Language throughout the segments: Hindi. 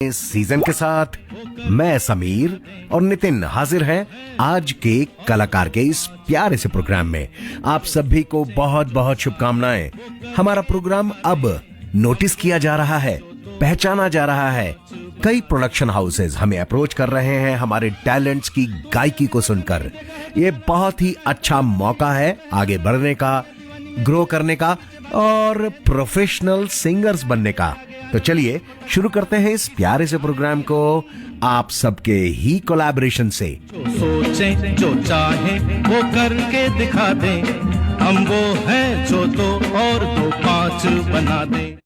इस सीजन के साथ मैं समीर और नितिन हाजिर हैं आज के कलाकार के इस प्यारे से प्रोग्राम में। आप सभी को बहुत बहुत शुभकामनाएं। हमारा प्रोग्राम अब नोटिस किया जा रहा है, पहचाना जा रहा है। कई प्रोडक्शन हाउसेज हमें अप्रोच कर रहे हैं हमारे टैलेंट्स की गायकी को सुनकर। ये बहुत ही अच्छा मौका है आगे बढ़ने का, ग्रो करने का और प्रोफेशनल सिंगर्स बनने का। तो चलिए शुरू करते हैं इस प्यारे से प्रोग्राम को आप सबके ही कोलैबोरेशन से। जो सोचें जो चाहे वो करके दिखा दें, हम वो हैं जो दो और दो पांच बना दें।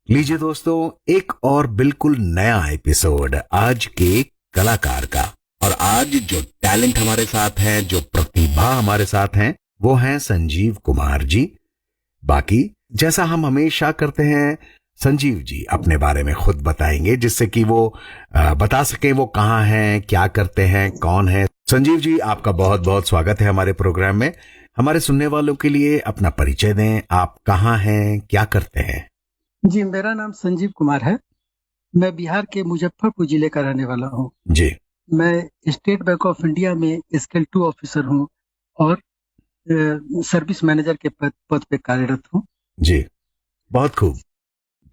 लीजिए दोस्तों, एक और बिल्कुल नया एपिसोड आज के कलाकार का। और आज जो टैलेंट हमारे साथ है, जो प्रतिभा हमारे साथ है, वो हैं संजीव कुमार जी। बाकी जैसा हम हमेशा करते हैं, संजीव जी अपने बारे में खुद बताएंगे, जिससे कि वो बता सके वो कहाँ हैं, क्या करते हैं, कौन है। संजीव जी, आपका बहुत बहुत स्वागत है हमारे प्रोग्राम में। हमारे सुनने वालों के लिए अपना परिचय दें, आप कहाँ हैं, क्या करते हैं। जी, मेरा नाम संजीव कुमार है। मैं बिहार के मुजफ्फरपुर जिले का रहने वाला हूँ। जी, मैं स्टेट बैंक ऑफ इंडिया में स्केल 2 ऑफिसर हूँ और सर्विस मैनेजर के पद पे कार्यरत हूँ। जी, बहुत खूब।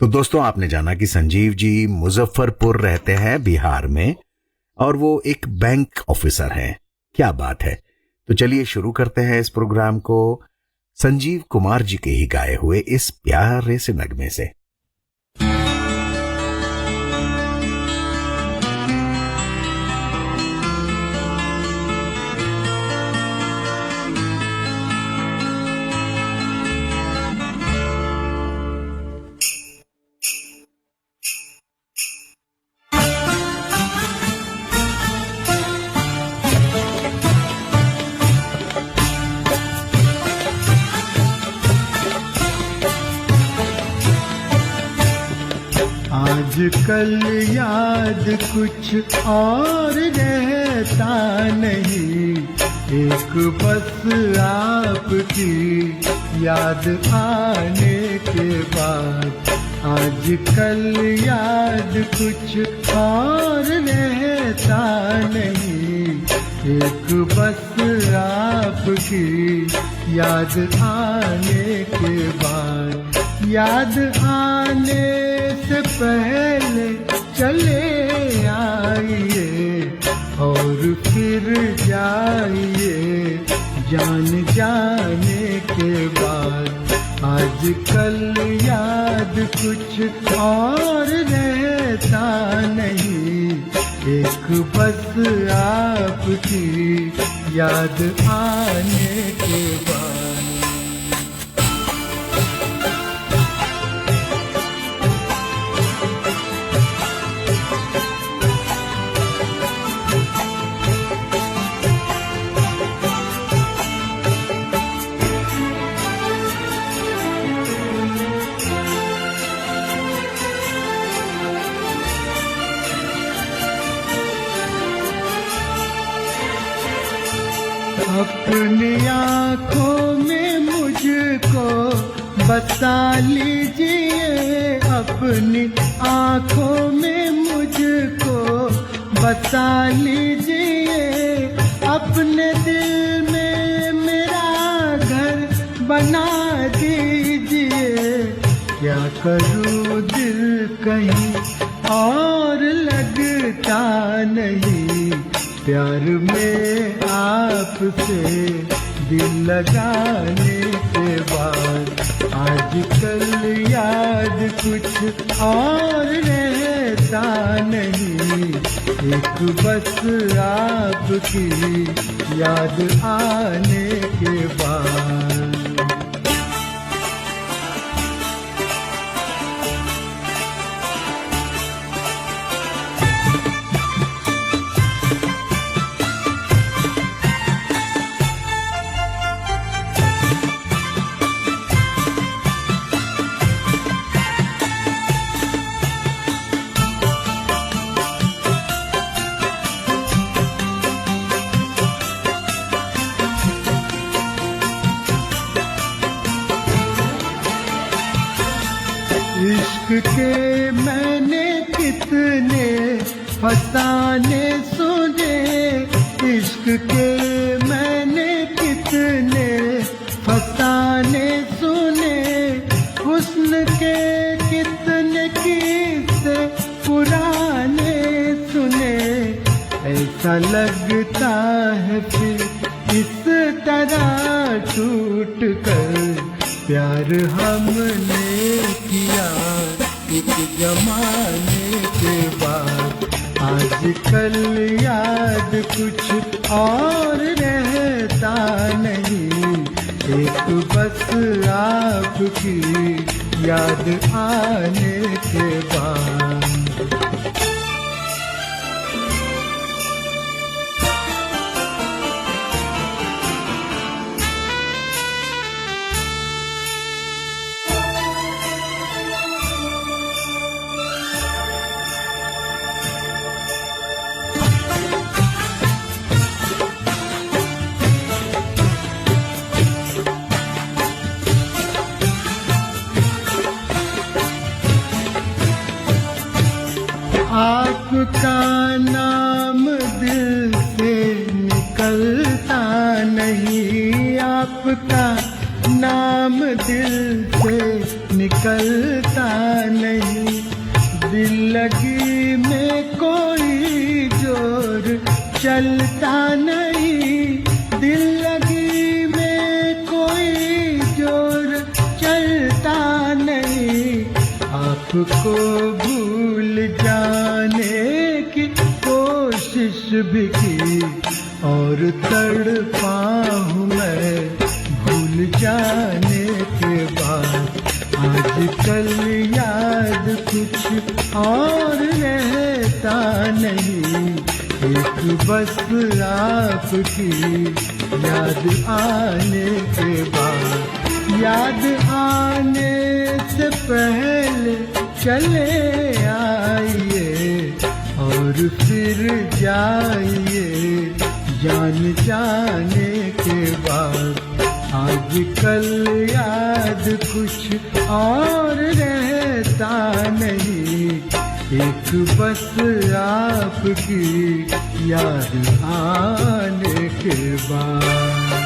तो दोस्तों, आपने जाना कि संजीव जी मुजफ्फरपुर रहते हैं बिहार में और वो एक बैंक ऑफिसर हैं। क्या बात है। तो चलिए शुरू करते हैं इस प्रोग्राम को संजीव कुमार जी के ही गाए हुए इस प्यारे से नगमे से। आजकल याद कुछ और रहता नहीं, एक बस आपकी याद आने के बाद। आजकल याद कुछ और रहता नहीं, एक बस आपकी याद आने के बाद। याद आने से पहले चले आइए और फिर जाइए जान जाने के बाद। आजकल याद कुछ और रहता नहीं, एक बस आपकी याद आने के बाद। अपनी आँखों में मुझको बसा लीजिए, अपनी आँखों में मुझको बसा लीजिए। अपने दिल में मेरा घर बना दीजिए। क्या करूँ दिल कहीं और लगता नहीं, प्यार में आपसे दिल लगाने के बाद। आजकल याद कुछ और रहता नहीं, एक बस आपकी याद आने के बाद। फसाने सुने, इश्क के मैंने कितने फसाने सुने, हुस्न के कितने किस्से पुराने सुने। ऐसा लगता है फिर इस तरह टूट कर प्यार हमने किया एक जमाने के बाद। आजकल याद कुछ और रहता नहीं, एक बस आपकी याद आने के बाद। आपका नाम दिल से निकलता नहीं, आपका नाम दिल से निकलता नहीं। दिल लगी में कोई जोर चलता नहीं, दिल लगी में कोई जोर चलता नहीं। आपको भूल जाने की कोशिश भी की और तड़पा हूँ मैं भूल जाने के बाद। आजकल याद कुछ और रहता नहीं, एक बस आपकी याद आने के बाद। याद आने से पहले चले आइए और फिर जाइए जान जाने के बाद। आजकल याद कुछ और रहता नहीं, एक बस आपकी याद आने के बाद।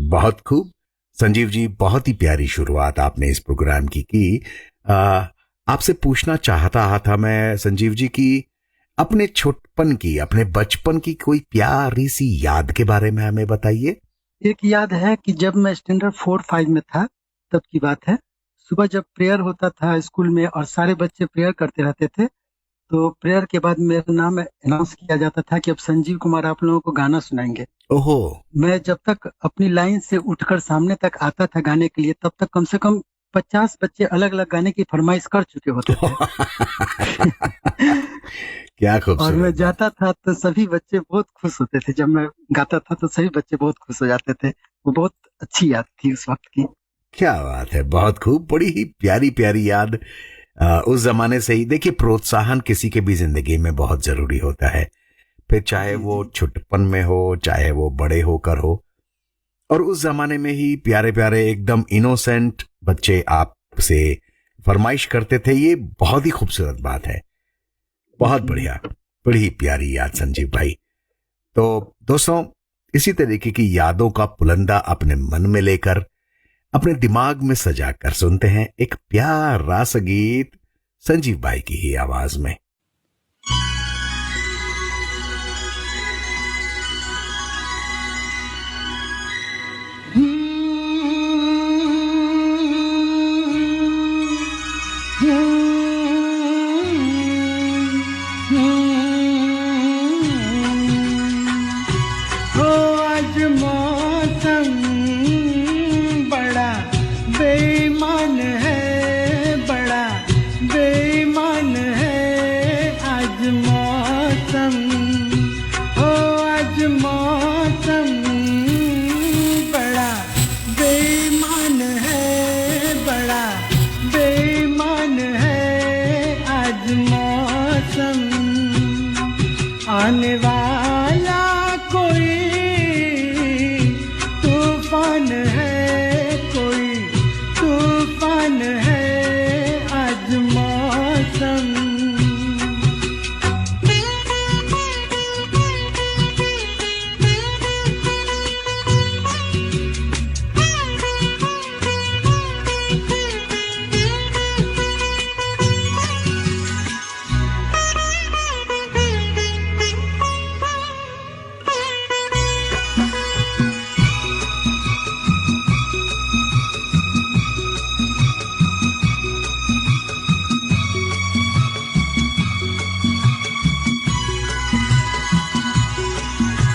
बहुत खूब संजीव जी, बहुत ही प्यारी शुरुआत आपने इस प्रोग्राम की। आपसे पूछना चाहता था मैं संजीव जी की अपने छोटपन की, अपने बचपन की कोई प्यारी सी याद के बारे में हमें बताइए। एक याद है कि जब मैं स्टैंडर्ड 4-5 में था तब की बात है। सुबह जब प्रेयर होता था स्कूल में और सारे बच्चे प्रेयर करते रहते थे, तो प्रेयर के बाद मेरा नाम अनाउंस किया जाता था कि अब संजीव कुमार आप लोगों को गाना सुनाएंगे। ओहो। मैं जब तक अपनी लाइन से उठकर सामने तक आता था गाने के लिए, तब तक कम से कम 50 बच्चे अलग अलग गाने की फरमाइश कर चुके होते थे। क्या खूबसूरत। और मैं जाता था तो सभी बच्चे बहुत खुश होते थे। जब मैं गाता था तो सभी बच्चे बहुत खुश हो जाते थे। वो बहुत अच्छी याद थी उस वक्त की। क्या बात है, बहुत खूब, बड़ी ही प्यारी प्यारी याद। उस जमाने से ही देखिए, प्रोत्साहन किसी के भी जिंदगी में बहुत जरूरी होता है, फिर चाहे वो छोटपन में हो चाहे वो बड़े होकर हो। और उस जमाने में ही प्यारे प्यारे एकदम इनोसेंट बच्चे आपसे फरमाइश करते थे। ये बहुत ही खूबसूरत बात है, बहुत बढ़िया, बड़ी प्यारी याद संजीव भाई। तो दोस्तों, इसी तरीके की यादों का पुलंदा अपने मन में लेकर, अपने दिमाग में सजा कर सुनते हैं एक प्यारा सा गीत संजीव भाई की ही आवाज में। बेईमान है, बड़ा बेईमान है। आने वाला कोई तूफान है, कोई तूफान है आज मौसम।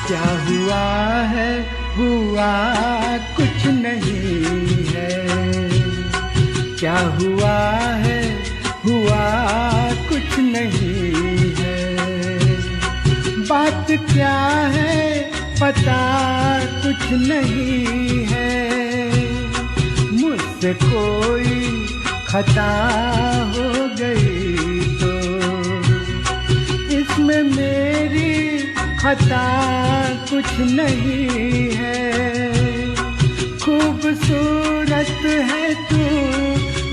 क्या हुआ है, हुआ कुछ नहीं है। क्या हुआ है, हुआ कुछ नहीं है। बात क्या है पता कुछ नहीं है। मुझसे कोई खता हो गई तो इसमें मेरी खता कुछ नहीं है। खूबसूरत है तू,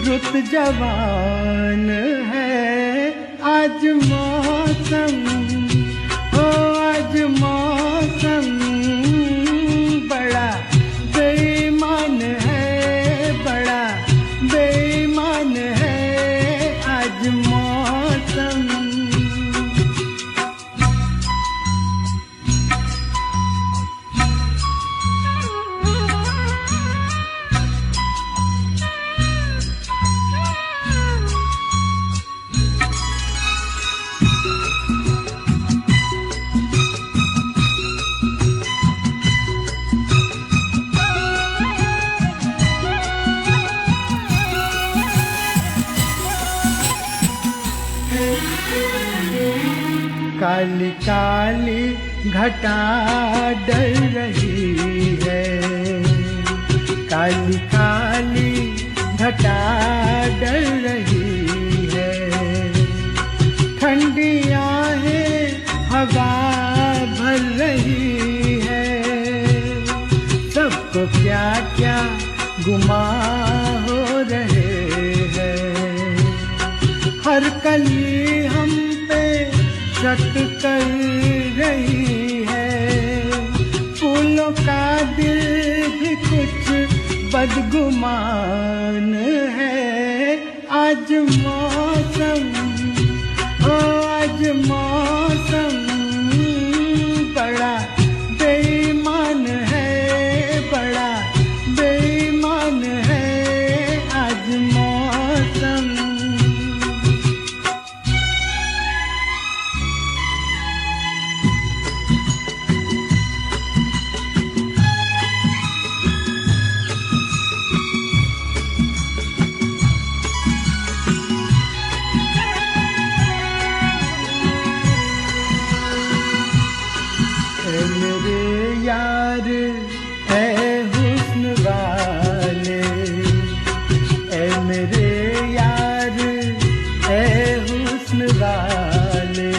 रुत जवान है आज मौसम। ओ आज मौसम बड़ा बेईमान है, बड़ा बेईमान है आज मौसम। काली काली घटा डर रही है। काली काली घटा डर रही है। ठंडी आहें हवा भर रही है। सबको क्या क्या गुमा हो रहे हैं। हर कली हम पे शक कर रही है। फूलों का दिल भी कुछ बदगुमान है आज मौसम। ओ आज मौसम बड़ा बेईमान है, बड़ा बेईमान है आज मौसम। यार है हुस्न वाले, ऐ मेरे यार है हुस्न वाले।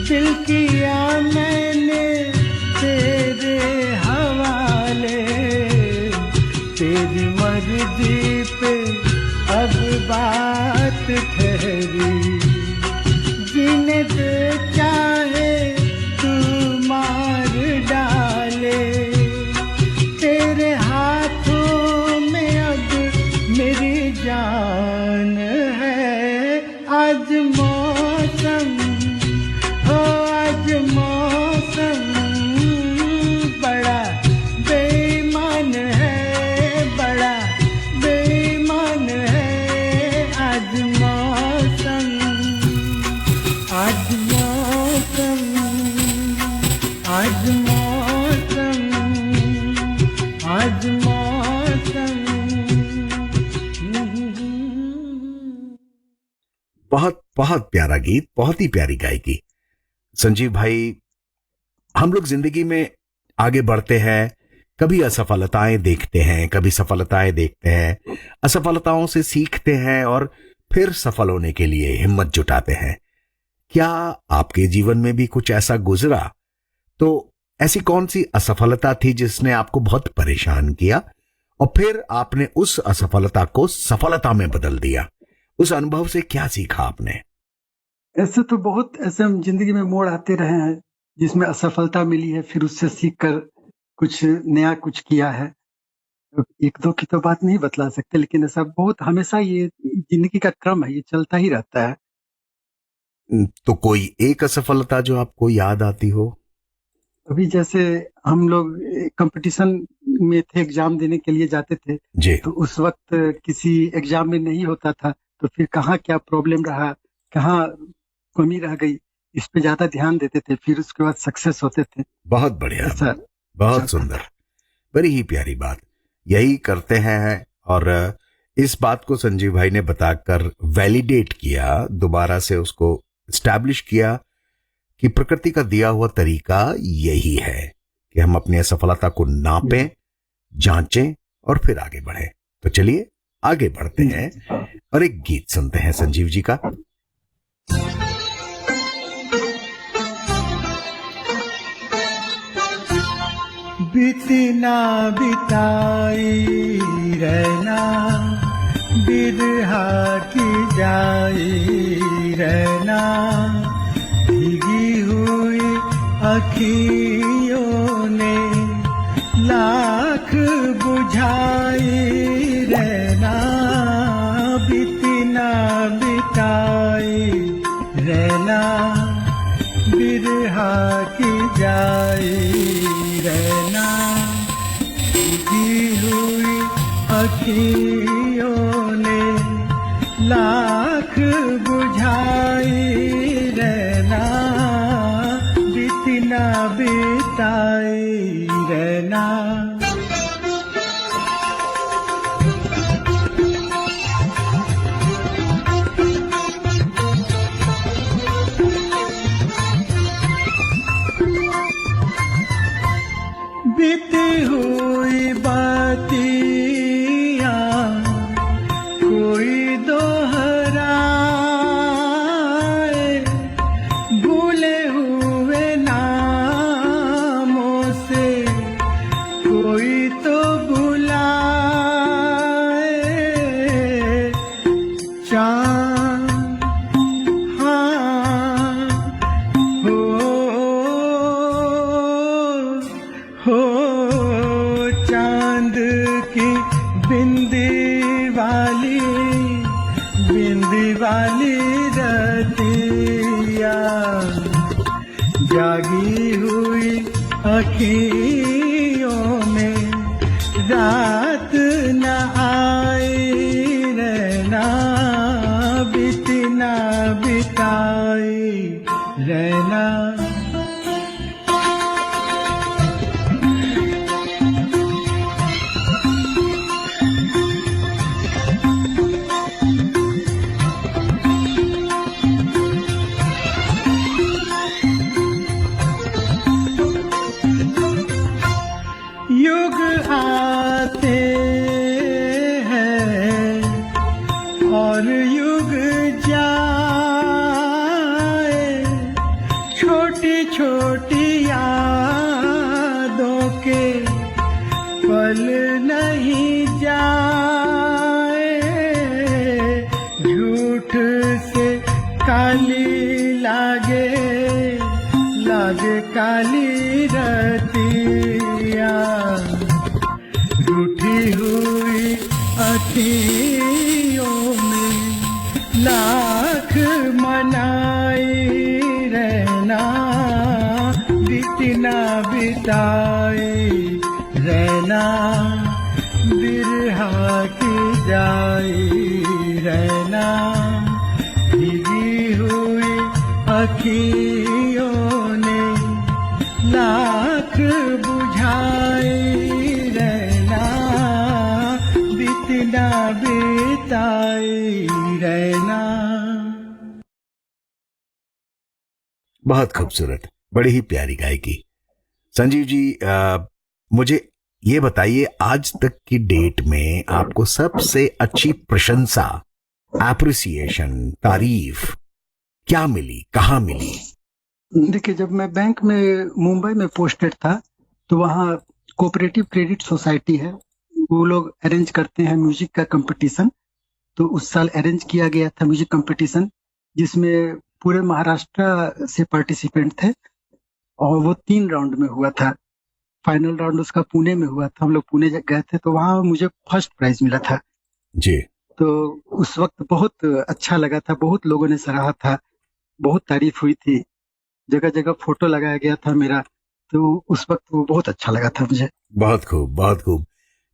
दिल किया मैंने तेरे हवाले। तेरी मर्जी पे अब बात ठहरी। जीने दे चाहे मार डाले। तेरे हाथों में अब मेरी जान है आज मौसम। हो आज मौसम बड़ा बेईमान है, बड़ा बेईमान है आज मौसम। आज मौसम, आज मौसम, आज मौसम। बहुत बहुत प्यारा गीत, बहुत ही प्यारी गायकी। संजीव भाई, हम लोग जिंदगी में आगे बढ़ते हैं, कभी असफलताएं देखते हैं, कभी सफलताएं देखते हैं, असफलताओं से सीखते हैं और फिर सफल होने के लिए हिम्मत जुटाते हैं। क्या आपके जीवन में भी कुछ ऐसा गुजरा? तो ऐसी कौन सी असफलता थी जिसने आपको बहुत परेशान किया और फिर आपने उस असफलता को सफलता में बदल दिया? उस अनुभव से क्या सीखा आपने? ऐसे तो बहुत ऐसे हम जिंदगी में मोड़ आते रहे हैं जिसमें असफलता मिली है, फिर उससे सीख कर कुछ नया कुछ किया है। तो एक दो की तो बात नहीं बतला सकते, लेकिन ऐसा बहुत हमेशा ये जिंदगी का क्रम है, ये चलता ही रहता है। तो कोई एक असफलता जो आपको याद आती हो? अभी जैसे हम लोग कंपटीशन में थे, एग्जाम देने के लिए जाते थे, जी। तो उस वक्त किसी एग्जाम में नहीं होता था, तो फिर कहाँ क्या प्रॉब्लम रहा, कहाँ कमी रह गई, इस पे ज्यादा ध्यान देते थे, फिर उसके बाद सक्सेस होते थे। बहुत बढ़िया, ऐसा बहुत सुंदर, बड़ी ही प्यारी बात। यही करते हैं। और इस बात को संजीव भाई ने बताकर वैलिडेट किया, दोबारा से उसको स्टैब्लिश किया कि प्रकृति का दिया हुआ तरीका यही है कि हम अपनी असफलता को नापें, जांचें और फिर आगे बढ़ें। तो चलिए आगे बढ़ते हैं और एक गीत सुनते हैं संजीव जी का। बीतना बिताई रहना, बिरहा की जाई रहना, भीगी हुई अखियों ने लाख बुझाई रहना, बीतना बिताई रहना, बिरहा की जाई रहना, भीगी हुई अखियों ने लाख बुझाई रहना, बीतना बिताई रहना। बीती हुई बातियाँ कोई दोहराए, भूले हुए नामों से कोई तो बुलाए, चाँद हाँ हो चांद की बिंदी वाली रतिया, जागी हुई अखियों में रात न आई रहना, बीतना बिताई रहना। युग आते हैं और युग जाए, छोटी छोटी यादों के पल नहीं जाए, झूठ से काली लागे काली रतिया, रूठी हुई अखियों में लाख मनाई रहना, बीतना बिताई रहना, बिरहा की जाई रहना, भीगी हुई अखियों ने लाख बुझाई रहना, बीतना बिताई रहना। बहुत खूबसूरत, बड़ी ही प्यारी गायकी। संजीव जी, मुझे ये बताइए, आज तक की डेट में आपको सबसे अच्छी प्रशंसा, एप्रिसिएशन, तारीफ क्या मिली, कहाँ मिली? देखिए, जब मैं बैंक में मुंबई में पोस्टेड था तो वहाँ कोऑपरेटिव क्रेडिट सोसाइटी है, वो लोग अरेंज करते हैं म्यूजिक का कंपटीशन। तो उस साल अरेंज किया गया था म्यूजिक कंपटीशन, जिसमें पूरे महाराष्ट्र से पार्टिसिपेंट थे और वो 3 राउंड में हुआ था। फाइनल राउंड उसका पुणे में हुआ था, हम लोग पुणे गए थे, तो वहाँ मुझे फर्स्ट प्राइज मिला था। जी। तो उस वक्त बहुत अच्छा लगा था, बहुत लोगों ने सराहा था, बहुत तारीफ हुई थी, जगह जगह फोटो लगाया गया था मेरा। तो उस वक्त वो बहुत अच्छा लगा था मुझे। बहुत खूब, बहुत खूब।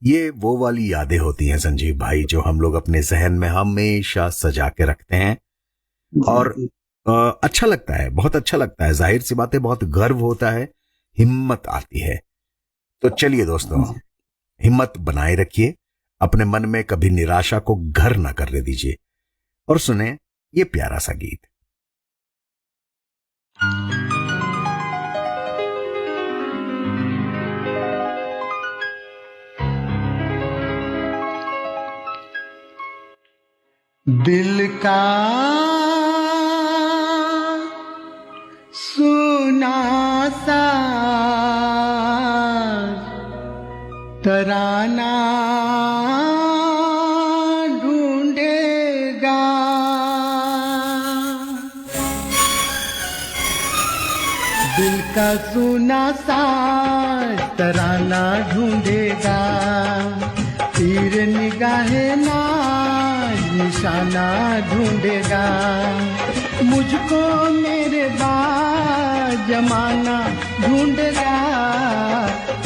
ये वो वाली यादें होती हैं संजीव भाई, जो हम लोग अपने जहन में हमेशा सजा के रखते हैं और अच्छा लगता है, बहुत अच्छा लगता है। जाहिर सी बात है, बहुत गर्व होता है, हिम्मत आती है। तो चलिए दोस्तों, हिम्मत बनाए रखिए, अपने मन में कभी निराशा को घर ना करने दीजिए और सुने ये प्यारा सा गीत। दिल का सुना सा तराना ढूंढेगा, दिल का सुना सा तराना ढूंढेगा, तीर निगाहे नाज निशाना ढूंढेगा, मुझको मेरे बाद जमाना ढूंढेगा,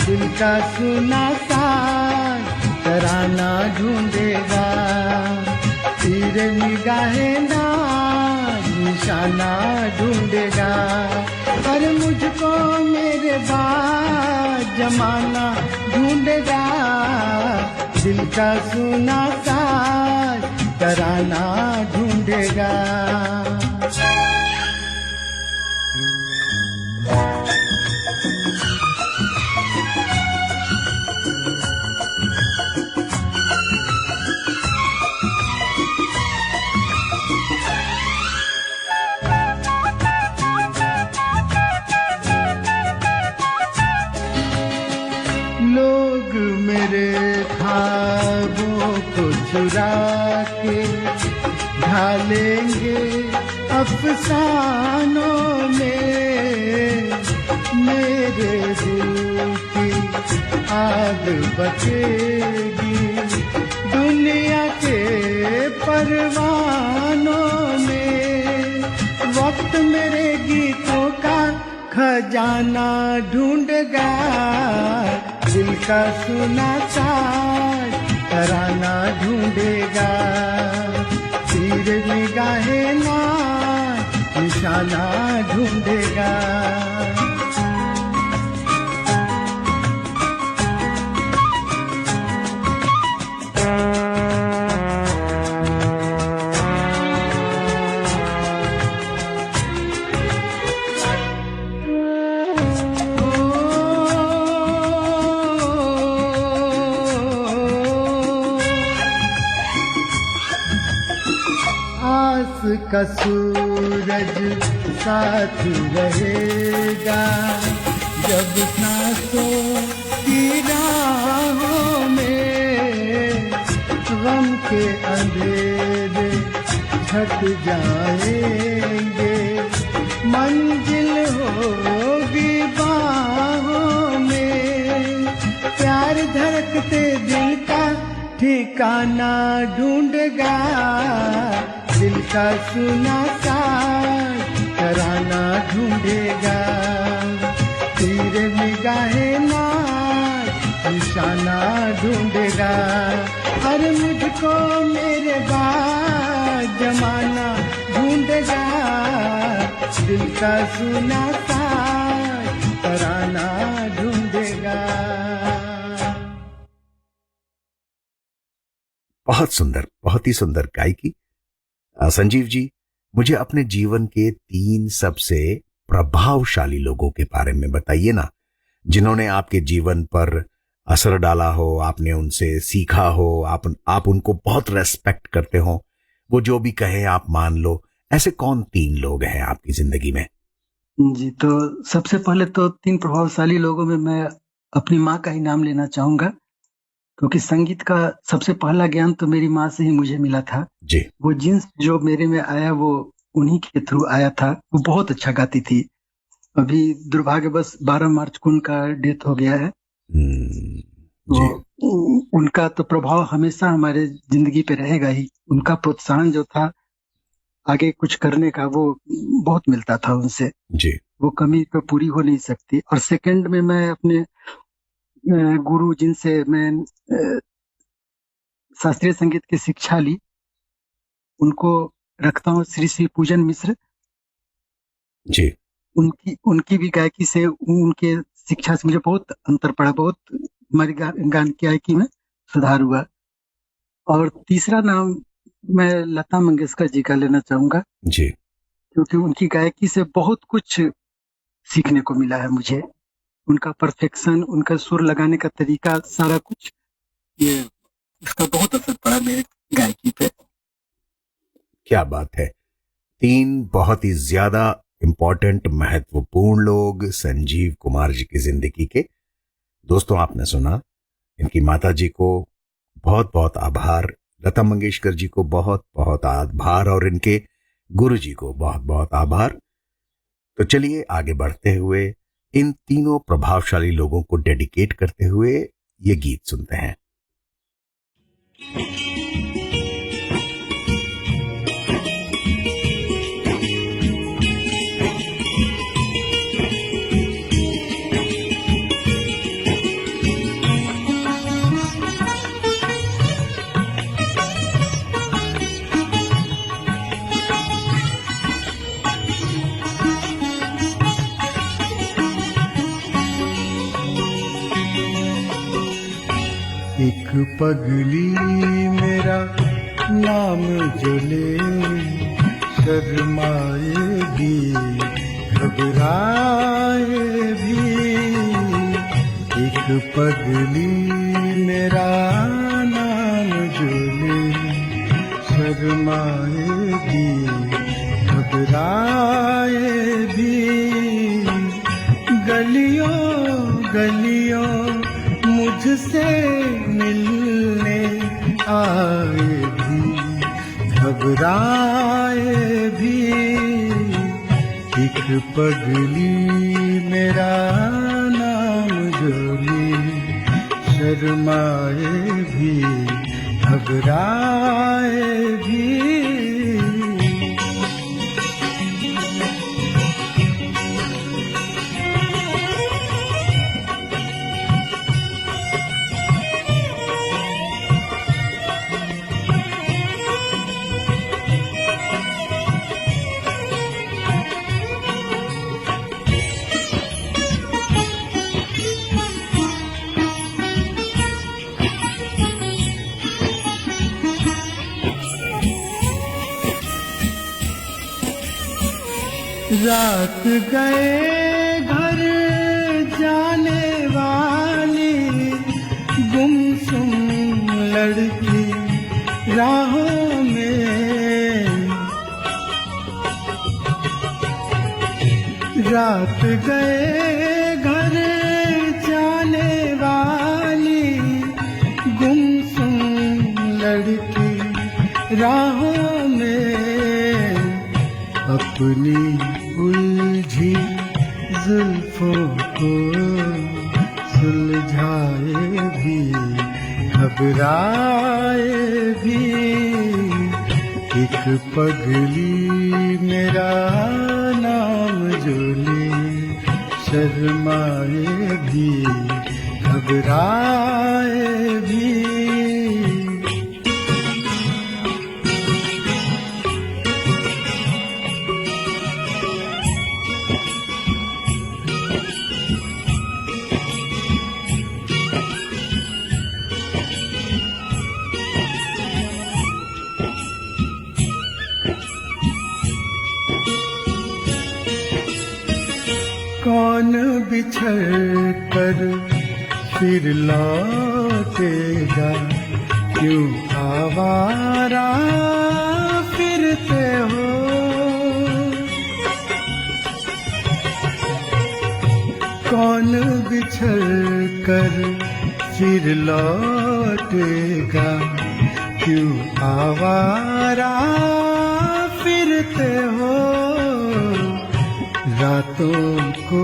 दिल का सुना सा तराना ढूंढेगा, तीर निगाहे नाज निशाना ढूंढेगा, अरे मुझको मेरे बाद जमाना ढूंढेगा, दिल का सुना साज तराना ढूंढेगा। लोग मेरे ख्वाबों को चुरा के ढालेंगे अफसानों में, मेरे दिल की आग बचेगी दुनिया के परवानों में, वक्त मेरे गीतों का खजाना ढूंढेगा, दिल का सुना साज तराना ढूंढेगा, तीर निगाहे नाज निशाना ढूंढेगा। आस का सूरज साथ रहेगा, जब सांसों की राहों में गम के अंधेरे छट जाएंगे, मंजिल होगी बाहों में, प्यार धड़कते दिल का ठिकाना ढूंढेगा, दिल का सुना साज तराना ढूंढेगा, तीर निगाहे नाज निशाना ढूंढेगा, अरे मुझको मेरे बाद जमाना ढूंढेगा, दिल का सुना साज तराना ढूंढेगा। बहुत सुंदर, बहुत ही सुंदर गायकी। संजीव जी, मुझे अपने जीवन के 3 सबसे प्रभावशाली लोगों के बारे में बताइए ना, जिन्होंने आपके जीवन पर असर डाला हो, आपने उनसे सीखा हो, आप उनको बहुत रेस्पेक्ट करते हो, वो जो भी कहे आप मान लो, ऐसे कौन 3 लोग हैं आपकी जिंदगी में? जी, तो सबसे पहले तो 3 प्रभावशाली लोगों में मैं अपनी माँ का ही नाम लेना चाहूँगा, क्योंकि संगीत का सबसे पहला ज्ञान तो मेरी माँ से ही मुझे मिला था। जी। वो जीन्स जो मेरे में आया वो उन्हीं के थ्रू आया था। वो बहुत अच्छा गाती थी। अभी दुर्भाग्यवश 12 मार्च को उनका डेथ हो गया है। जी। तो उनका तो प्रभाव हमेशा हमारे ज़िंदगी पे रहेगा ही। उनका प्रोत्साहन जो था आगे कुछ करने का वो बहुत मिलता था उनसे। जी। वो कमी तो पूरी हो नहीं सकती। और सेकंड में मैं अपने गुरु जिनसे मैं शास्त्रीय संगीत की शिक्षा ली, उनको रखता हूँ श्री श्री पूजन मिश्र। जी। उनकी भी गायकी से उनके शिक्षा से मुझे बहुत अंतर पड़ा, बहुत हमारी गान की गायकी में सुधार हुआ। और तीसरा नाम मैं लता मंगेशकर जी का लेना चाहूँगा, जी। क्योंकि उनकी गायकी से बहुत कुछ सीखने को मिला है मुझे। उनका परफेक्शन, उनका सुर लगाने का तरीका, सारा कुछ ये उसका बहुत असर पड़ा मेरे गायकी पे। क्या बात है। 3 बहुत ही ज्यादा इंपॉर्टेंट, महत्वपूर्ण लोग संजीव कुमार जी की जिंदगी के। दोस्तों, आपने सुना, इनकी माता जी को बहुत बहुत आभार, लता मंगेशकर जी को बहुत बहुत आभार और इनके गुरु जी को बहुत बहुत आभार। तो चलिए आगे बढ़ते हुए इन तीनों प्रभावशाली लोगों को डेडिकेट करते हुए ये गीत सुनते हैं। एक पगली मेरा नाम जो ले, शर्माए भी घबराए भी। एक पगली मेरा नाम जो ले, शर्माए भी घबराए भी। गलियों गलियों मुझसे मिलने आए भी घबराए भी। एक पगली मेरा नाम जो ले, शर्माए भी घबराए भी। रात गए घर जाने वाली गुमसुम लड़की राहों में। रात गए घर जाने वाली गुमसुम लड़की राहों में। अपनी उलझी जुल्फों को सुलझाए भी घबराए भी। एक पगली मेरा नाम जो ले, शर्माए भी घबराए भी। कौन बिछड़ कर फिर लौटेगा, क्यों आवारा फिरते हो। कौन बिछड़ कर फिर लौटेगा, क्यों आवारा फिरते हो। रातों को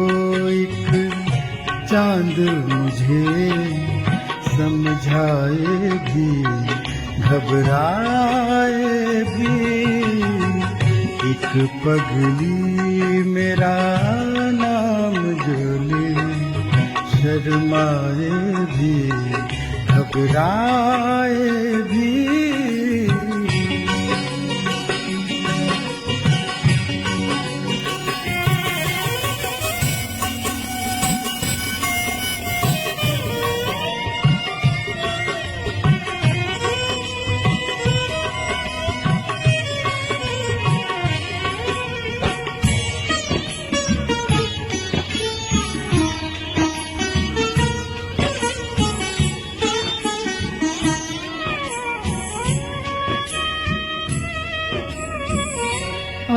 एक चांद मुझे समझाए भी, घबराए भी। एक पगली मेरा नाम जो ले, शर्माए भी, घबराए भी।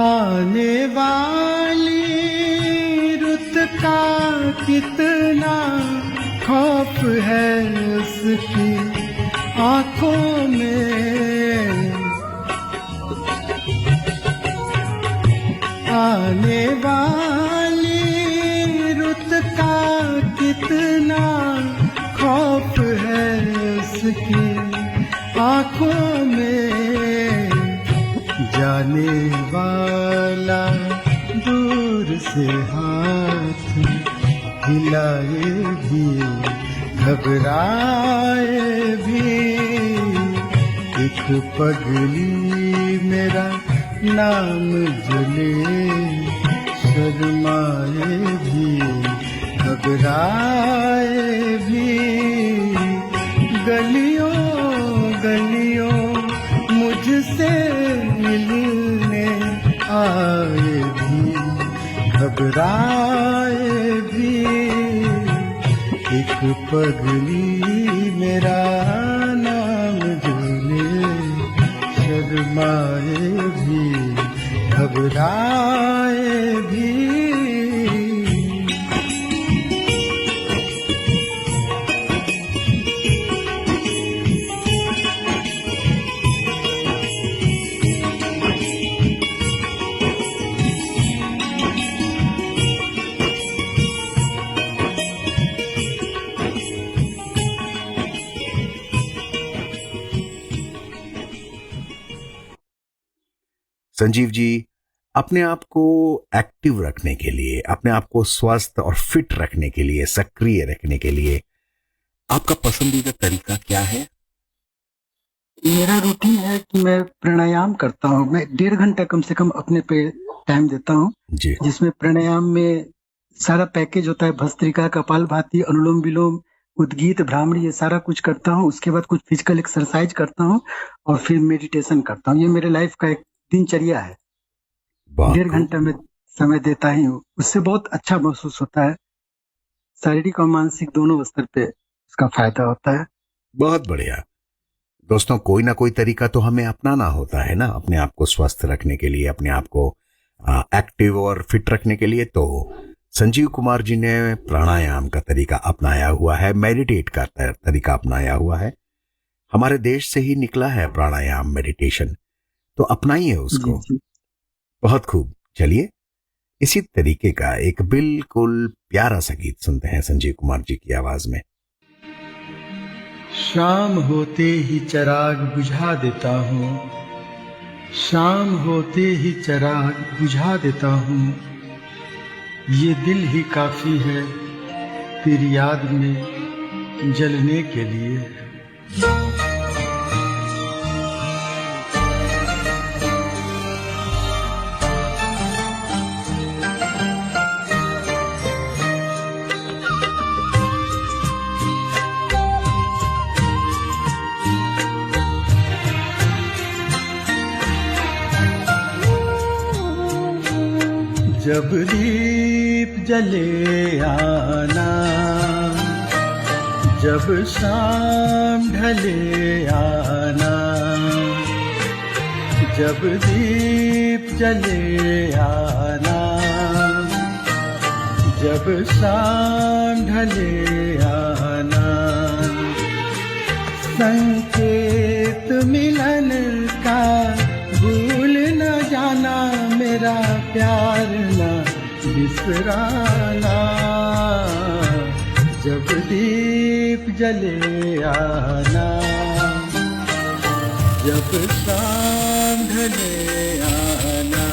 आने वाली रुत का कितना खौफ है उसकी आंखों में। आने वाली रुत का कितना खौफ है उसकी आंखों में। जाने वाला दूर से हाथ हिलाए भी, घबराए भी। एक पगली मेरा नाम जले, शर्माए भी, घबराए भी। गलियों गलियों मुझसे मिलने आए भी, घबराए भी। एक पगली मेरा नाम जो ले, शर्माए भी, घबराए भी। संजीव जी, अपने आप को एक्टिव रखने के लिए, अपने आप को स्वस्थ और फिट रखने के लिए, सक्रिय रखने के लिए आपका पसंदीदा तरीका क्या है? मेरा रूटीन है कि मैं प्राणायाम करता हूँ। मैं 1.5 घंटा कम से कम अपने पे टाइम देता हूँ, जिसमें प्राणायाम में सारा पैकेज होता है। भस्त्रिका, कपालभाति, अनुलोम विलोम, उद्गीत, भ्रामरी, ये सारा कुछ करता हूँ। उसके बाद कुछ फिजिकल एक्सरसाइज करता हूँ और फिर मेडिटेशन करता हूँ। ये मेरे लाइफ का एक दिनचर्या है। 1.5 घंटा में समय देता ही हूँ। उससे बहुत अच्छा महसूस होता है। शारीरिक और मानसिक दोनों स्तर पे इसका फायदा होता है। बहुत बढ़िया। दोस्तों, कोई ना कोई तरीका तो हमें अपनाना होता है ना, अपने आप को स्वस्थ रखने के लिए, अपने आप को एक्टिव और फिट रखने के लिए। तो संजीव कुमार जी ने प्राणायाम का तरीका अपनाया हुआ है, मेडिटेट का तरीका अपनाया हुआ है। हमारे देश से ही निकला है प्राणायाम, मेडिटेशन, तो अपनाइए उसको। जी, जी। बहुत खूब। चलिए इसी तरीके का एक बिल्कुल प्यारा सा गीत सुनते हैं संजीव कुमार जी की आवाज में। शाम होते ही चिराग बुझा देता हूँ, शाम होते ही चिराग बुझा देता हूँ। ये दिल ही काफी है तेरी याद में जलने के लिए। जब दीप जले आना, जब शाम ढले आना, जब दीप जले आना, जब शाम ढले आना, संकेत मिलन का भूल न जाना, मेरा प्यार न बिसराना। जब दीप जले आना, जब शाम ढले आना।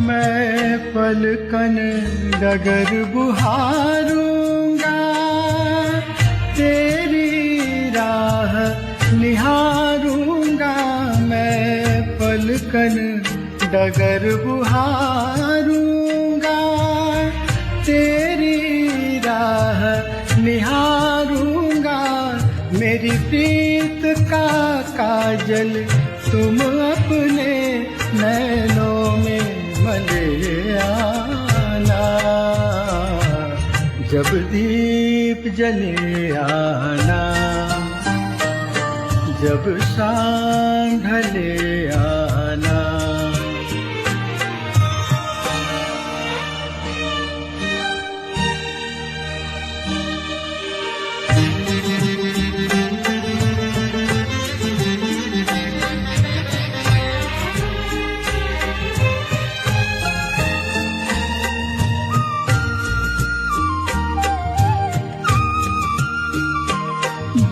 मैं पलकन डगर बुहारूंगा, तेरी राह निहारूंगा। मैं पलकन डगर बुहारूंगा, तेरी राह निहारूंगा। मेरी प्रीत का काजल तुम अपने नैनों में मले आना। जब दीप जले आना, जब शाम ढले आना।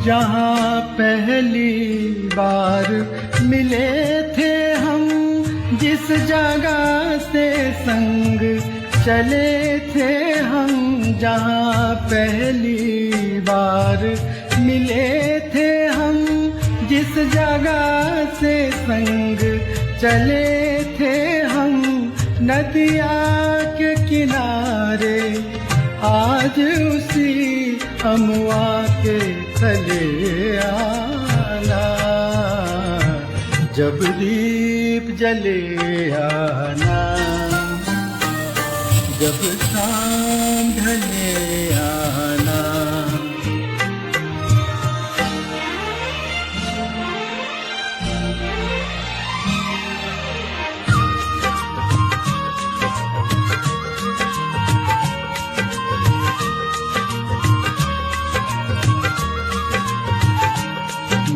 जहाँ पहली बार मिले थे हम, जिस जगह से संग चले थे हम। जहाँ पहली बार मिले थे हम, जिस जगह से संग चले थे हम। नदिया के किनारे आज उसी अमवा के तले आना। जब दीप जले आना, जब शाम ढले आना।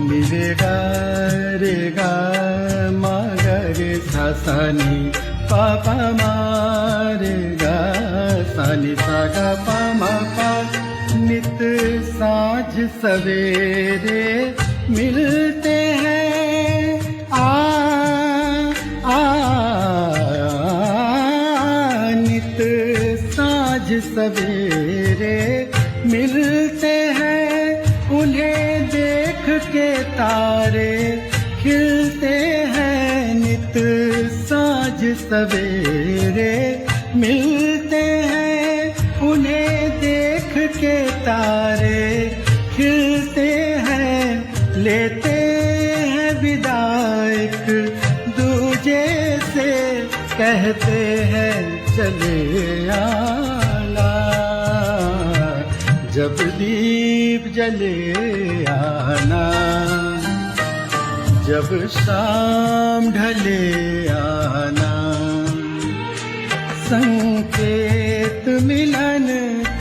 मिलेगा रे गा मा गा रे सा सा नी पा पा मा रे गा सा नी सा गा पा मा पा। नित साँझ सवेरे मिलते हैं नित साँझ सवेरे मिलते हैं। उन्हें देख के तारे खिलते हैं। नित साँझ सवेरे मिलते हैं। उन्हें देख के तारे खिलते हैं। लेते हैं विदा एक दूजे से, कहते हैं चले आना। जब दीप जले आना, जब शाम ढले आना। संकेत मिलन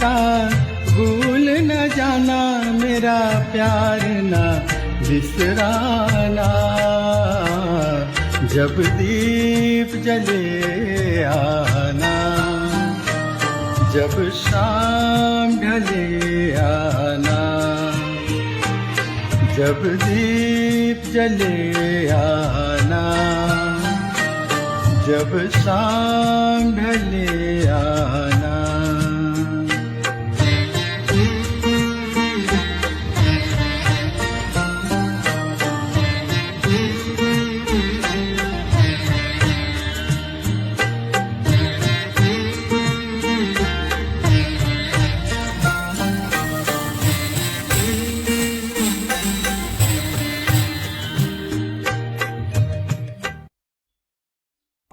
का भूल न जाना, मेरा प्यार न बिसराना। जब दीप जले आना, जब शाम ढले आना। जब दीप जले आना, जब शाम ढले आना।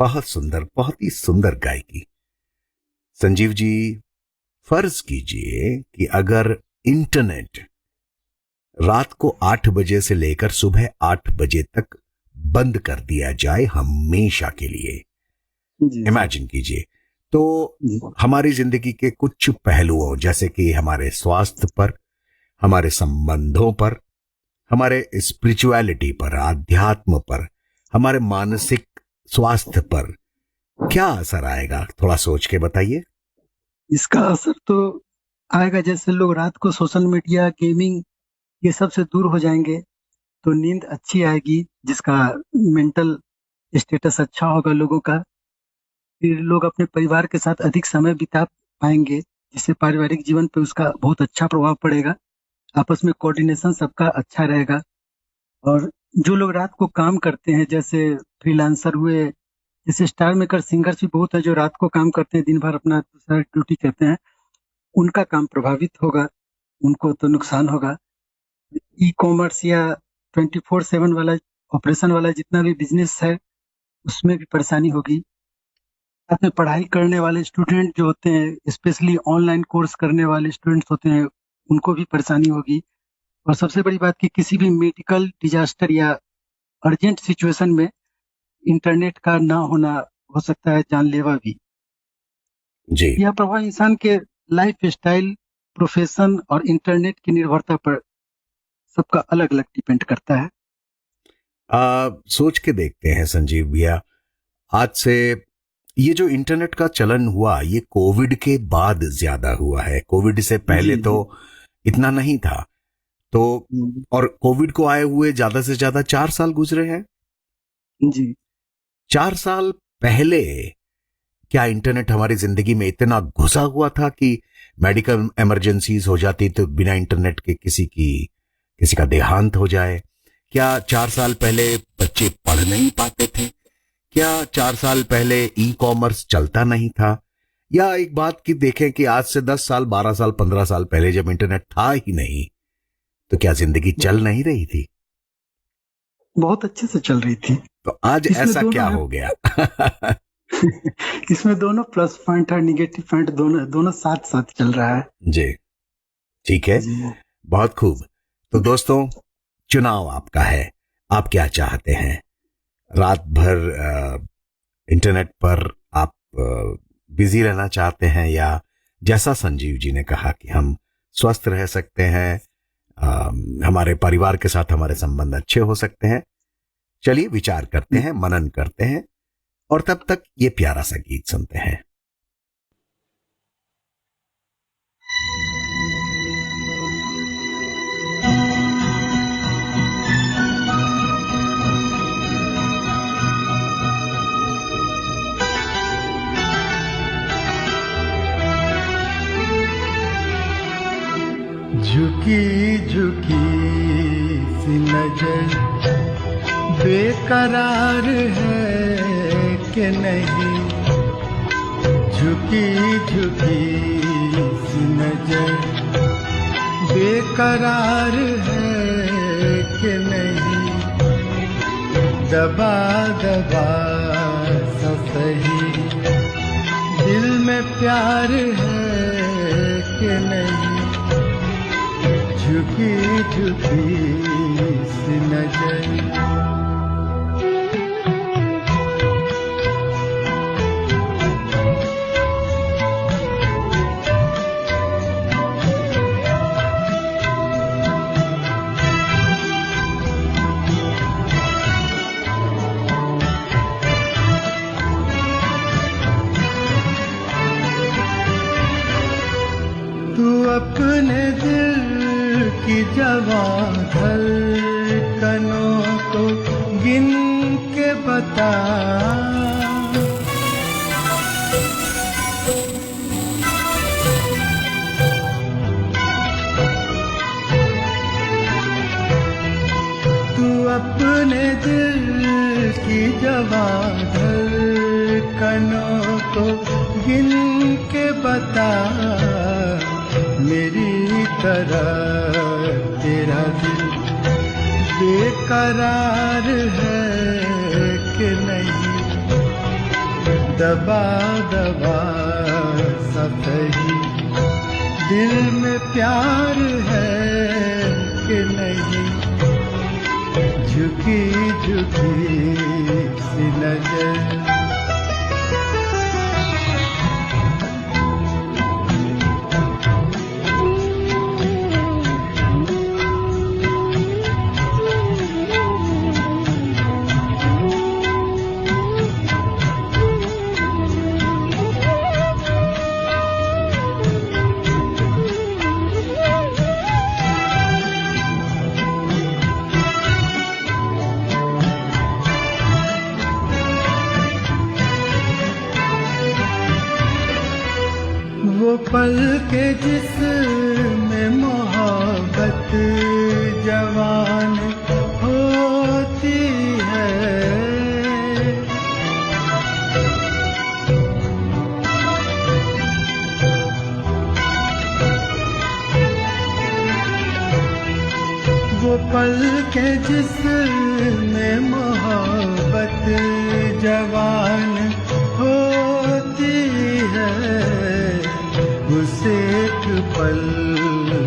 बहुत ही सुंदर गायकी। संजीव जी, फर्ज कीजिए कि अगर इंटरनेट रात को 8 बजे से लेकर सुबह 8 बजे तक बंद कर दिया जाए हमेशा के लिए, जी इमेजिन कीजिए, तो जी हमारी जिंदगी के कुछ पहलुओं जैसे कि हमारे स्वास्थ्य पर, हमारे संबंधों पर, हमारे स्पिरिचुअलिटी पर, आध्यात्म पर, हमारे मानसिक स्वास्थ्य पर क्या असर आएगा? थोड़ा सोच के बताइए। इसका असर तो आएगा, जैसे लोग रात को सोशल मीडिया, गेमिंग ये सब से दूर हो जाएंगे तो नींद अच्छी आएगी, जिसका मेंटल स्टेटस अच्छा होगा लोगों का। फिर लोग अपने परिवार के साथ अधिक समय बिता पाएंगे, जिससे पारिवारिक जीवन पे उसका बहुत अच्छा प्रभाव पड़ेगा। आपस में कोऑर्डिनेशन सबका अच्छा रहेगा। और जो लोग रात को काम करते हैं, जैसे फ्रीलांसर हुए, जैसे स्टार मेकर सिंगर्स भी बहुत है जो रात को काम करते हैं, दिन भर अपना दूसरा ड्यूटी करते हैं, उनका काम प्रभावित होगा, उनको तो नुकसान होगा। ई कॉमर्स या 24/7 वाला ऑपरेशन वाला जितना भी बिजनेस है उसमें भी परेशानी होगी। साथ में पढ़ाई करने वाले स्टूडेंट जो होते हैं, स्पेशली ऑनलाइन कोर्स करने वाले स्टूडेंट्स होते हैं, उनको भी परेशानी होगी। और सबसे बड़ी बात कि किसी भी मेडिकल डिजास्टर या अर्जेंट सिचुएशन में इंटरनेट का ना होना हो सकता है जानलेवा भी। जी, यह प्रभाव इंसान के लाइफ स्टाइल, प्रोफेशन और इंटरनेट की निर्भरता पर सबका अलग अलग डिपेंड करता है। सोच के देखते हैं संजीव भैया, आज से ये जो इंटरनेट का चलन हुआ ये कोविड के बाद ज्यादा हुआ है। कोविड से पहले जी, तो इतना नहीं था। तो जी और कोविड को आए हुए ज्यादा से ज्यादा 4 साल गुजरे हैं। जी 4 साल पहले क्या इंटरनेट हमारी जिंदगी में इतना घुसा हुआ था कि मेडिकल इमरजेंसीज हो जाती तो बिना इंटरनेट के किसी का देहांत हो जाए? क्या 4 साल पहले बच्चे पढ़ नहीं पाते थे? क्या 4 साल पहले ई कॉमर्स चलता नहीं था? या एक बात की देखें कि आज से 10 साल, 12 साल, 15 साल पहले जब इंटरनेट था ही नहीं तो क्या जिंदगी चल नहीं रही थी? बहुत अच्छे से चल रही थी। तो आज इसमें ऐसा दोनों क्या है। हो गया? इसमें दोनों प्लस पॉइंट और निगेटिव पॉइंट दोनों दोनों साथ साथ चल रहा है। जी, ठीक है, जी बहुत खूब। तो दोस्तों, चुनाव आपका है, आप क्या चाहते हैं? रात भर इंटरनेट पर आप बिजी रहना चाहते हैं, या जैसा संजीव जी ने कहा कि हम स्वस्थ रह सकते हैं, हमारे परिवार के साथ हमारे संबंध अच्छे हो सकते हैं? चलिए विचार करते हैं, मनन करते हैं, और तब तक ये प्यारा सा गीत सुनते हैं। झुकी झुकी सी नजर बेकरार है कि नहीं, झुकी झुकी सी नजर बेकरार है कि नहीं, दबा दबा सा सही दिल में प्यार है कि नहीं, झुकी झुकी सी नजर। तू अपने दिल की जवां धड़कनों को गिन के बता, तू अपने दिल की जवां धड़कनों को गिन के बता, मेरी तरह तेरा दिल बेकरार है कि नहीं, दबा दबा सा सही, दिल में प्यार है कि नहीं, झुकी झुकी सी नजर। वो पल के जिसमें मोहब्बत जवान होती है, वो पल के जिसमें मोहब्बत जवान होती है, उस एक पल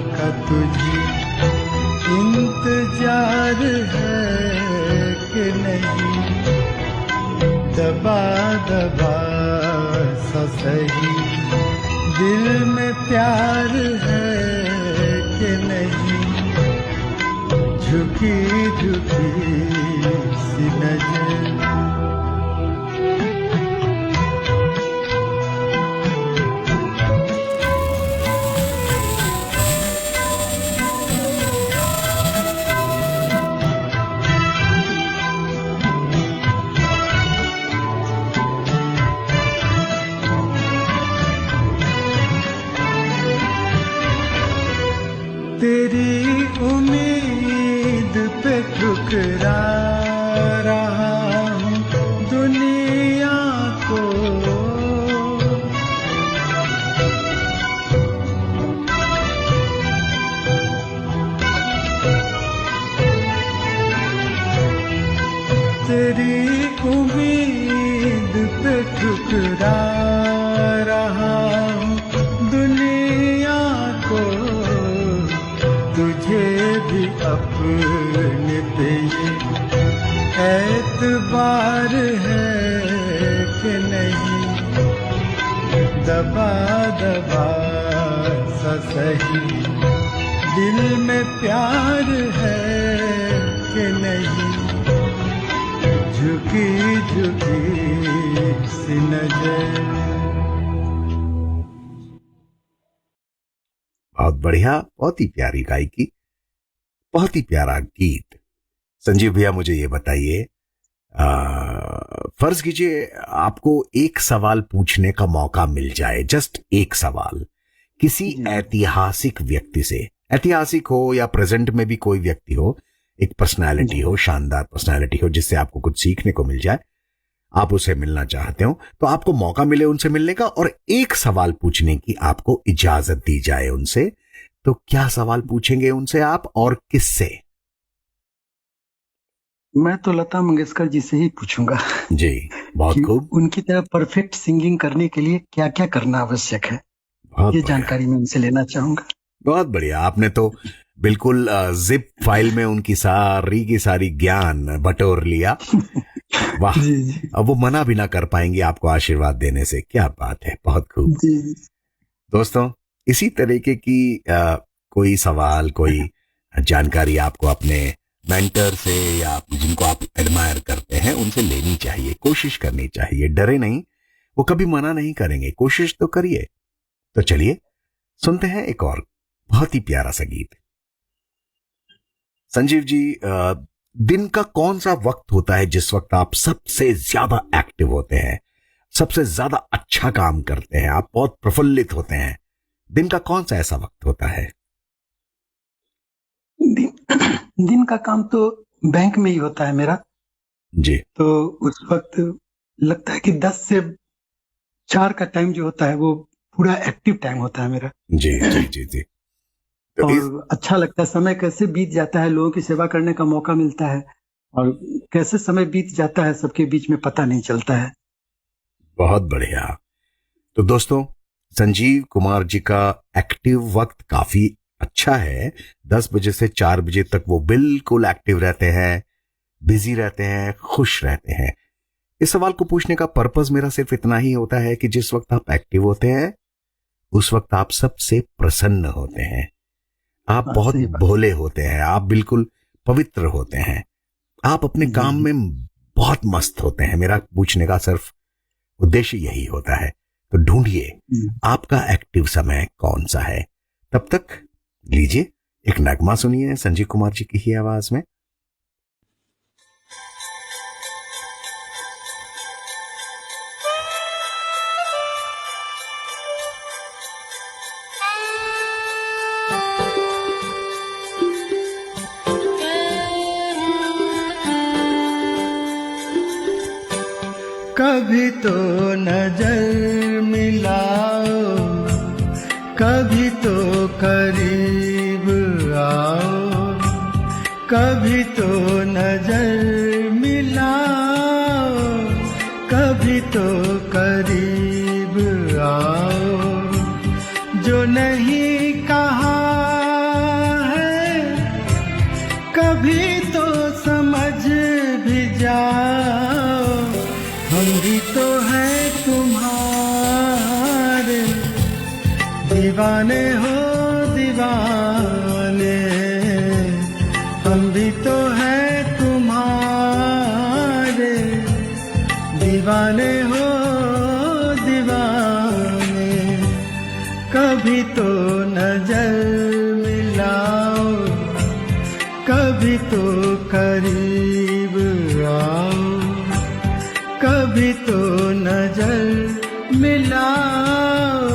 का तुझे इंतजार है कि नहीं, दबा दबा सा सही, दिल में प्यार है कि नहीं, झुकी झुकी सी नजर। तेरी उम्मीद पे ठुकरा रहा हूँ दुनिया को, तेरी उम्मीद पे ठुकरा रहा हूँ दुनिया को, तुझे भी अपने पे ये एतबार है कि नहीं, दबा दबा सा सही, दिल में प्यार है कि नहीं, झुकी झुकी सी नजर। बहुत बढ़िया, बहुत ही प्यारी गायकी, बहुत ही प्यारा गीत। संजीव भैया मुझे ये बताइए, फर्ज कीजिए आपको एक सवाल पूछने का मौका मिल जाए, जस्ट एक सवाल, किसी ऐतिहासिक व्यक्ति से, ऐतिहासिक हो या प्रेजेंट में भी कोई व्यक्ति हो, एक पर्सनालिटी हो, शानदार पर्सनालिटी हो जिससे आपको कुछ सीखने को मिल जाए, आप उसे मिलना चाहते हो तो आपको मौका मिले उनसे मिलने का और एक सवाल पूछने की आपको इजाजत दी जाए उनसे, तो क्या सवाल पूछेंगे उनसे आप और किससे? मैं तो लता मंगेशकर जी से ही पूछूंगा जी, बहुत कि खूब, उनकी तरह परफेक्ट सिंगिंग करने के लिए क्या क्या करना आवश्यक है, बहुत ये बढ़िया, जानकारी मैं उनसे लेना चाहूंगा। बहुत बढ़िया। आपने तो बिल्कुल जिप फाइल में उनकी सारी की सारी ज्ञान बटोर लिया। वाह, जी जी अब वो मना भी ना कर पाएंगे आपको आशीर्वाद देने से। क्या बात है, बहुत खूब। जी। दोस्तों, इसी तरीके की कोई सवाल, कोई जानकारी आपको अपने मेंटर से या जिनको आप एडमायर करते हैं उनसे लेनी चाहिए, कोशिश करनी चाहिए, डरे नहीं, वो कभी मना नहीं करेंगे, कोशिश तो करिए। तो चलिए सुनते हैं एक और बहुत ही प्यारा सा गीत। संजीव जी, दिन का कौन सा वक्त होता है जिस वक्त आप सबसे ज्यादा एक्टिव होते हैं, सबसे ज्यादा अच्छा काम करते हैं, आप बहुत प्रफुल्लित होते हैं? दिन का कौन सा ऐसा वक्त होता है? दिन का काम तो बैंक में ही होता है मेरा जी। तो उस वक्त लगता है कि 10 से 4 का टाइम जो होता है वो पूरा एक्टिव टाइम होता है मेरा। जी जी जी जी। तो और अच्छा लगता है, समय कैसे बीत जाता है, लोगों की सेवा करने का मौका मिलता है और कैसे समय बीत जाता है सबके बीच में पता नहीं चलता है। बहुत बढ़िया। तो दोस्तों, संजीव कुमार जी का एक्टिव वक्त काफी अच्छा है। 10 बजे से 4 बजे तक वो बिल्कुल एक्टिव रहते हैं, बिजी रहते हैं, खुश रहते हैं। इस सवाल को पूछने का पर्पस मेरा सिर्फ इतना ही होता है कि जिस वक्त आप एक्टिव होते हैं उस वक्त आप सबसे प्रसन्न होते हैं, आप बहुत भोले होते हैं, आप बिल्कुल पवित्र होते हैं, आप अपने काम में बहुत मस्त होते हैं। मेरा पूछने का सिर्फ उद्देश्य यही होता है। तो ढूंढिए आपका एक्टिव समय कौन सा है। तब तक लीजिए एक नगमा सुनिए संजीव कुमार जी की ही आवाज में। कभी तो नजर मिलाओ, कभी तो करीब आओ, कभी तो नजर मिलाओ, कभी तो करीब आओ। जो नहीं कहा है कभी तो समझ भी जाओ। हम भी तो हैं तुम्हारे दीवाने हो दीवाने, हम भी तो हैं तुम्हारे दीवाने हो दीवाने। कभी तो नजर मिलाओ, कभी तो करीब आओ, कभी तो नजर मिलाओ,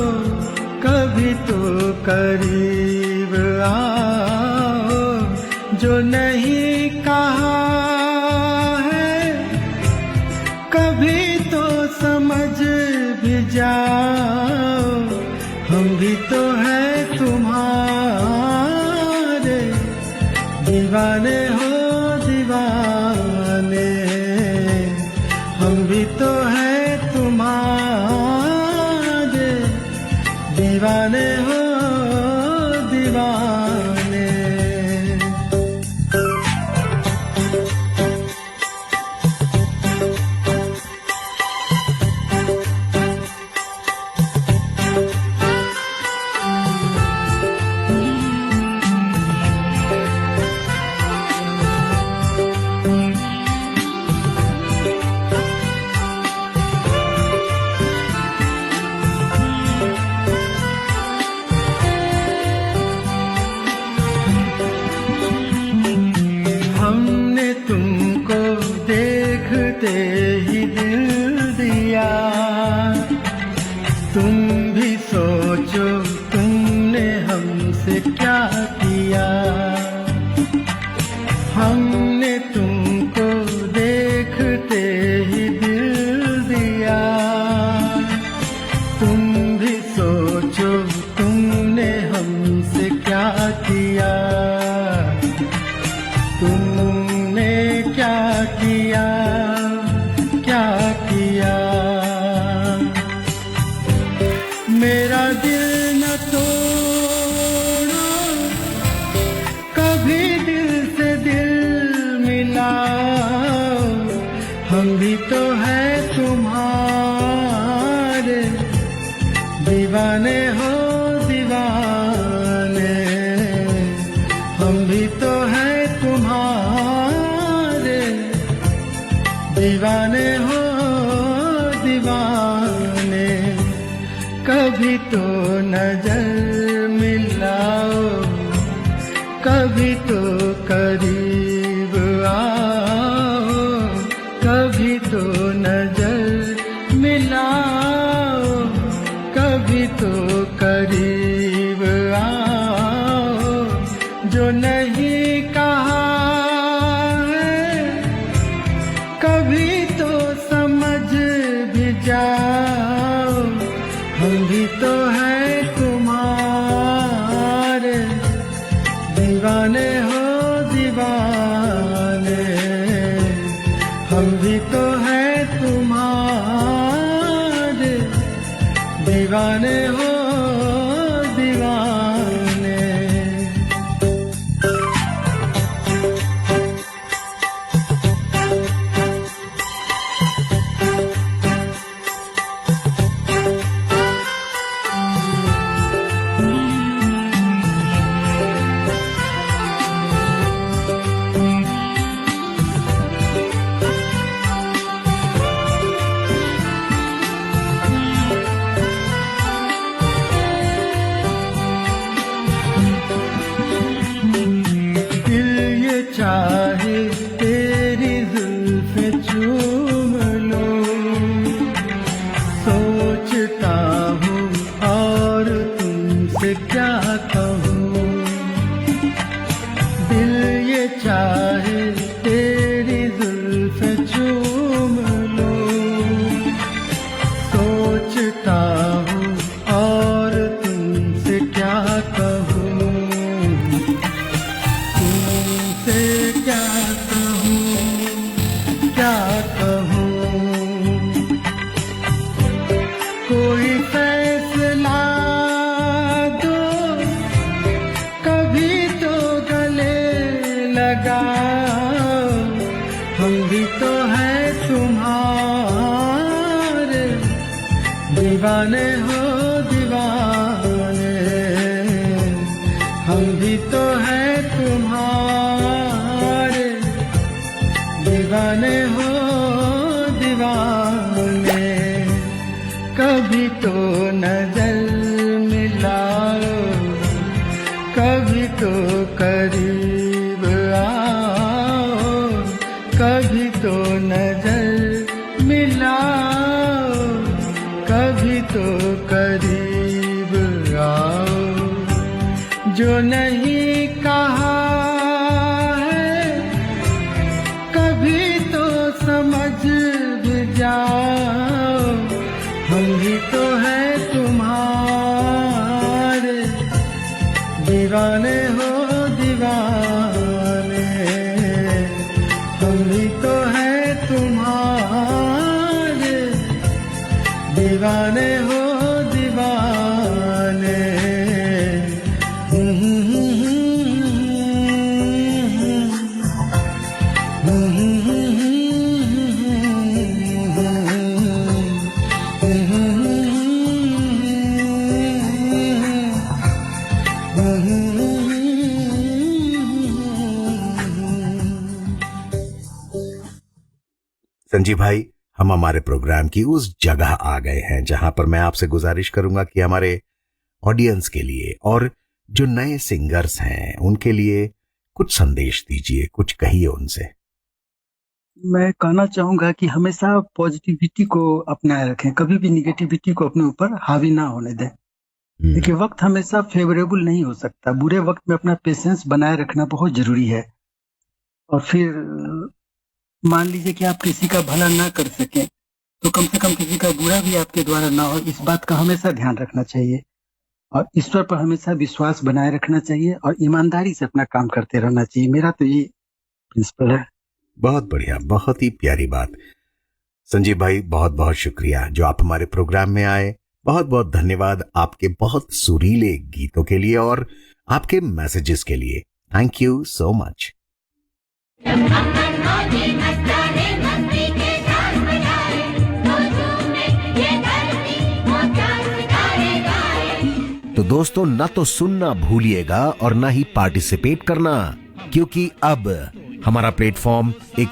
कभी तो करीब आओ। जो नहीं कहा है कभी तो समझ भी जाओ। हम भी तो हैं तुम्हारे दीवाने हो दीवाने, हम भी तो हैं तुम्हारे दीवाने हो दीवाने। हमने तुमको देखते ही दिल दिया, तुम भी सोचो तुमने हमसे क्या किया। हमने तुमको देखते ही दिल दिया, तुम भी सोचो तुमने हमसे क्या किया। तुमने क्या किया, क्या किया। मेरा दिल न तोड़ो, कभी दिल से दिल मिलाओ। हम भी तो हैं तुम्हारे दीवाने हो दीवाने, हम भी तो हैं तुम्हारे दीवाने हो दीवाने। कभी तो नजर मिलाओ, कभी तो करीब आओ, कभी तो नजर मिलाओ, कभी तो करीब आओ। जो नहीं कहा है कभी तो समझ भी जाओ। हम भी तो हैं तुम्हारे दीवाने हो दीवाने, हम भी तो हैं तुम्हारे कहूँ, दिल ये चाहे तेरी जुल्फ़ चूम लूं, सोचता हूँ और तुमसे क्या कहूँ, तुमसे क्या कहूँ, क्या कहूँ। कोई फैसला दो, कभी तो गले लगाओ, हम भी तो हैं तुम्हारे, दीवाने हो दीवाने, हम भी तो हैं तुम्हारे, दीवाने हो दीवाने। कभी तो नजर मिलाओ, कभी तो करीब आओ, कभी तो नजर मिलाओ, कभी तो करीब आओ। जो नहीं कहा है कभी तो समझ भी जाओ, हम भी तो हैं तुम्हारे, दीवाने हो दीवाने, हम भी तो हैं तुम्हारे, दीवाने हो दीवाने। संजीव भाई, हम हमारे प्रोग्राम की उस जगह आ गए हैं जहां पर मैं आपसे गुजारिश करूंगा कि हमारे ऑडियंस के लिए और जो नए सिंगर्स हैं उनके लिए कुछ संदेश दीजिए, कुछ कहिए उनसे। मैं कहना चाहूंगा कि हमेशा पॉजिटिविटी को अपनाए रखें, कभी भी निगेटिविटी को अपने ऊपर हावी ना होने दें। देखिए, वक्त हमेशा फेवरेबल नहीं हो सकता, बुरे वक्त में अपना पेशेंस बनाए रखना बहुत जरूरी है। और फिर मान लीजिए कि आप किसी का भला ना कर सकें तो कम से कम किसी का बुरा भी आपके द्वारा ना हो, इस बात का हमेशा ध्यान रखना चाहिए। और ईश्वर पर हमेशा विश्वास बनाए रखना चाहिए और ईमानदारी से अपना काम करते रहना चाहिए। मेरा तो ये प्रिंसिपल है। बहुत बढ़िया, बहुत ही प्यारी बात। संजीव भाई, बहुत बहुत शुक्रिया जो आप हमारे प्रोग्राम में आए। बहुत बहुत धन्यवाद आपके बहुत सुरीले गीतों के लिए और आपके मैसेजेस के लिए। Thank you so much. तो दोस्तों, ना तो सुनना भूलिएगा और ना ही पार्टिसिपेट करना, क्योंकि अब हमारा प्लेटफॉर्म एक